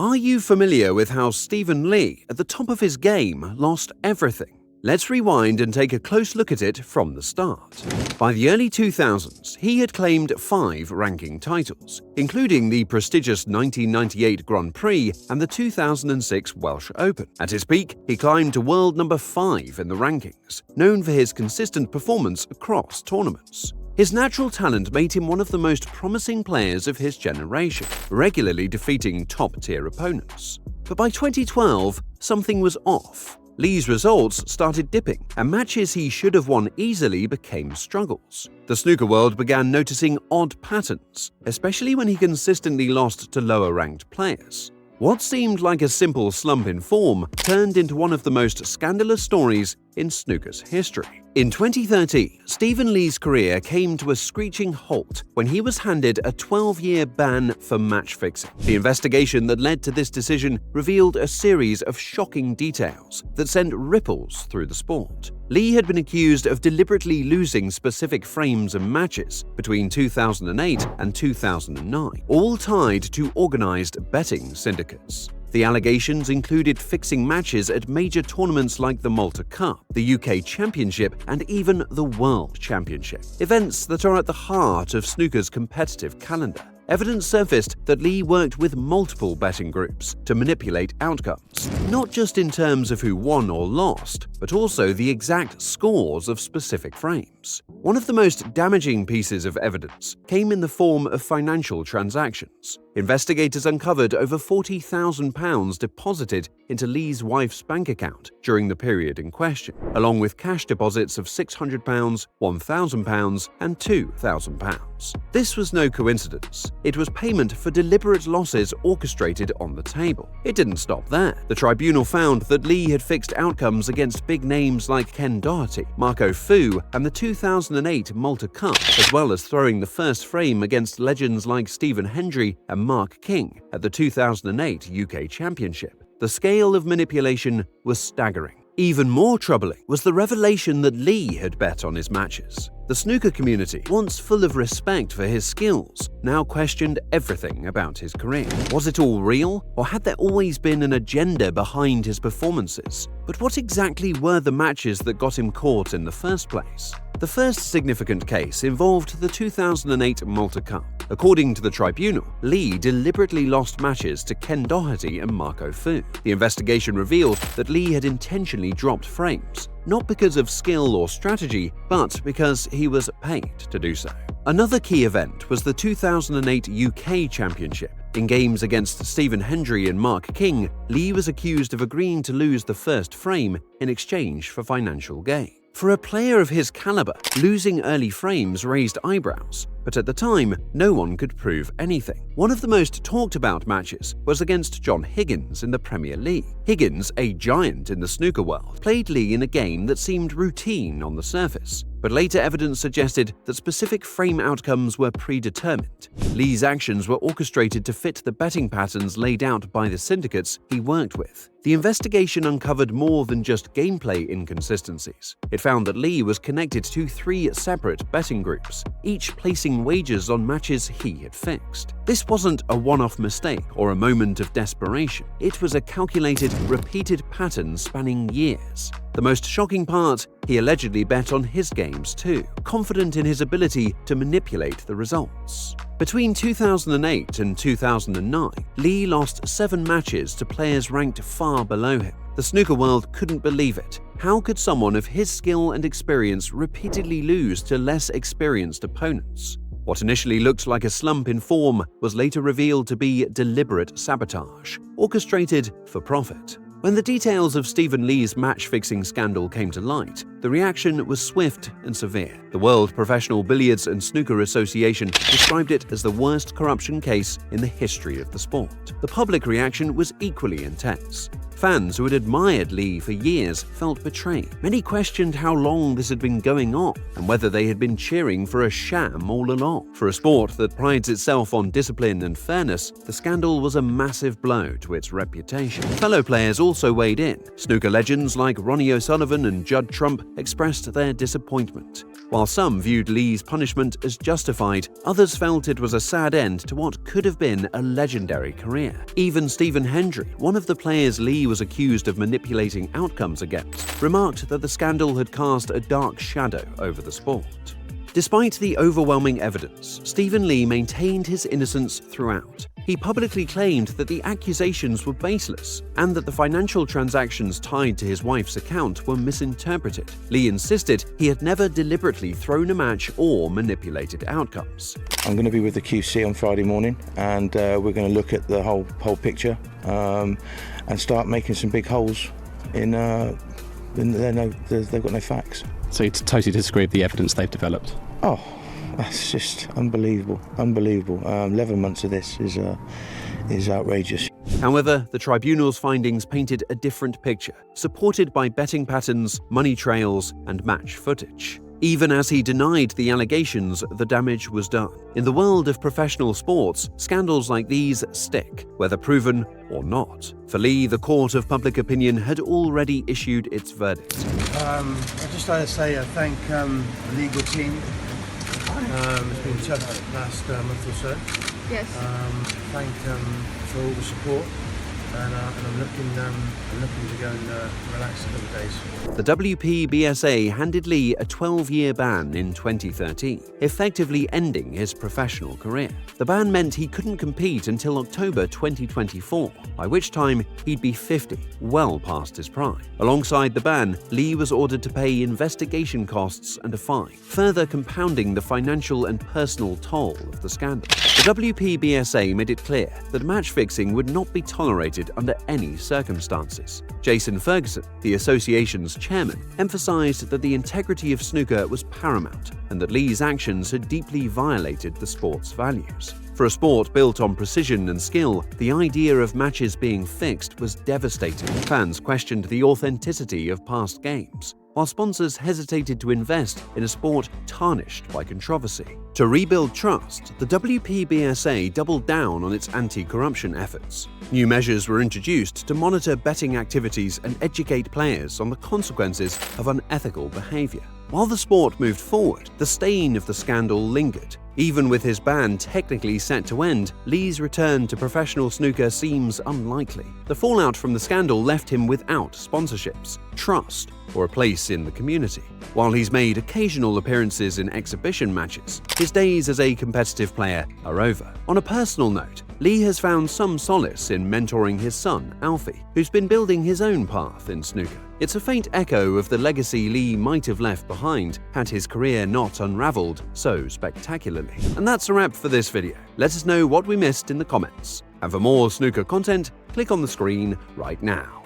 Are you familiar with how Stephen Lee, at the top of his game, lost everything? Let's rewind and take a close look at it from the start. By the early 2000s, he had claimed 5 ranking titles, including the prestigious 1998 Grand Prix and the 2006 Welsh Open. At his peak, he climbed to world number 5 in the rankings, known for his consistent performance across tournaments. His natural talent made him one of the most promising players of his generation, regularly defeating top-tier opponents. But by 2012, something was off. Lee's results started dipping, and matches he should have won easily became struggles. The snooker world began noticing odd patterns, especially when he consistently lost to lower-ranked players. What seemed like a simple slump in form turned into one of the most scandalous stories in snooker's history. In 2013, Stephen Lee's career came to a screeching halt when he was handed a 12-year ban for match fixing. The investigation that led to this decision revealed a series of shocking details that sent ripples through the sport. Lee had been accused of deliberately losing specific frames and matches between 2008 and 2009, all tied to organized betting syndicates. The allegations included fixing matches at major tournaments like the Malta Cup, the UK Championship, and even the World Championship, events that are at the heart of snooker's competitive calendar. Evidence surfaced that Lee worked with multiple betting groups to manipulate outcomes, not just in terms of who won or lost, but also the exact scores of specific frames. One of the most damaging pieces of evidence came in the form of financial transactions. Investigators uncovered over £40,000 deposited into Lee's wife's bank account during the period in question, along with cash deposits of £600, £1,000, and £2,000. This was no coincidence. It was payment for deliberate losses orchestrated on the table. It didn't stop there. The tribunal found that Lee had fixed outcomes against big names like Ken Doherty, Marco Fu, and the 2008 Malta Cup, as well as throwing the first frame against legends like Stephen Hendry and Mark King at the 2008 UK Championship. The scale of manipulation was staggering. Even more troubling was the revelation that Lee had bet on his matches. The snooker community, once full of respect for his skills, now questioned everything about his career. Was it all real, or had there always been an agenda behind his performances? But what exactly were the matches that got him caught in the first place? The first significant case involved the 2008 Malta Cup. According to the tribunal, Lee deliberately lost matches to Ken Doherty and Marco Fu. The investigation revealed that Lee had intentionally dropped frames, not because of skill or strategy, but because he was paid to do so. Another key event was the 2008 UK Championship. In games against Stephen Hendry and Mark King, Lee was accused of agreeing to lose the first frame in exchange for financial gain. For a player of his caliber, losing early frames raised eyebrows, but at the time, no one could prove anything. One of the most talked about matches was against John Higgins in the Premier League. Higgins, a giant in the snooker world, played Lee in a game that seemed routine on the surface, but later evidence suggested that specific frame outcomes were predetermined. Lee's actions were orchestrated to fit the betting patterns laid out by the syndicates he worked with. The investigation uncovered more than just gameplay inconsistencies. It found that Lee was connected to 3 separate betting groups, each placing wagers on matches he had fixed. This wasn't a one-off mistake or a moment of desperation. It was a calculated, repeated pattern spanning years. The most shocking part, he allegedly bet on his games too, confident in his ability to manipulate the results. Between 2008 and 2009, Lee lost 7 matches to players ranked far below him. The snooker world couldn't believe it. How could someone of his skill and experience repeatedly lose to less experienced opponents? What initially looked like a slump in form was later revealed to be deliberate sabotage, orchestrated for profit. When the details of Stephen Lee's match-fixing scandal came to light, the reaction was swift and severe. The World Professional Billiards and Snooker Association described it as the worst corruption case in the history of the sport. The public reaction was equally intense. Fans who had admired Lee for years felt betrayed. Many questioned how long this had been going on and whether they had been cheering for a sham all along. For a sport that prides itself on discipline and fairness, the scandal was a massive blow to its reputation. Fellow players also weighed in. Snooker legends like Ronnie O'Sullivan and Judd Trump expressed their disappointment. While some viewed Lee's punishment as justified, others felt it was a sad end to what could have been a legendary career. Even Stephen Hendry, one of the players Lee was accused of manipulating outcomes against, remarked that the scandal had cast a dark shadow over the sport. Despite the overwhelming evidence, Stephen Lee maintained his innocence throughout. He publicly claimed that the accusations were baseless and that the financial transactions tied to his wife's account were misinterpreted. Lee insisted he had never deliberately thrown a match or manipulated outcomes. I'm going to be with the QC on Friday morning, and we're going to look at the whole picture and start making some big holes in. They've got no facts. So you totally disagree with the evidence they've developed? Oh, that's just unbelievable. 11 months of this is outrageous. However, the tribunal's findings painted a different picture, supported by betting patterns, money trails, and match footage. Even as he denied the allegations, the damage was done. In the world of professional sports, scandals like these stick, whether proven or not. For Lee, the court of public opinion had already issued its verdict. I'd just like to say I thank the legal team. It's been tough last month or so. Yes. Thank for all the support. And I'm looking to go and relax a couple of days. The WPBSA handed Lee a 12-year ban in 2013, effectively ending his professional career. The ban meant he couldn't compete until October 2024, by which time he'd be 50, well past his prime. Alongside the ban, Lee was ordered to pay investigation costs and a fine, further compounding the financial and personal toll of the scandal. The WPBSA made it clear that match fixing would not be tolerated under any circumstances. Jason Ferguson, the association's chairman, emphasized that the integrity of snooker was paramount and that Lee's actions had deeply violated the sport's values. For a sport built on precision and skill, the idea of matches being fixed was devastating. Fans questioned the authenticity of past games, while sponsors hesitated to invest in a sport tarnished by controversy. To rebuild trust, the WPBSA doubled down on its anti-corruption efforts. New measures were introduced to monitor betting activities and educate players on the consequences of unethical behavior. While the sport moved forward, the stain of the scandal lingered. Even with his ban technically set to end, Lee's return to professional snooker seems unlikely. The fallout from the scandal left him without sponsorships, trust, or a place in the community. While he's made occasional appearances in exhibition matches, his days as a competitive player are over. On a personal note, Lee has found some solace in mentoring his son, Alfie, who's been building his own path in snooker. It's a faint echo of the legacy Lee might have left behind had his career not unraveled so spectacularly. And that's a wrap for this video. Let us know what we missed in the comments. And for more snooker content, click on the screen right now.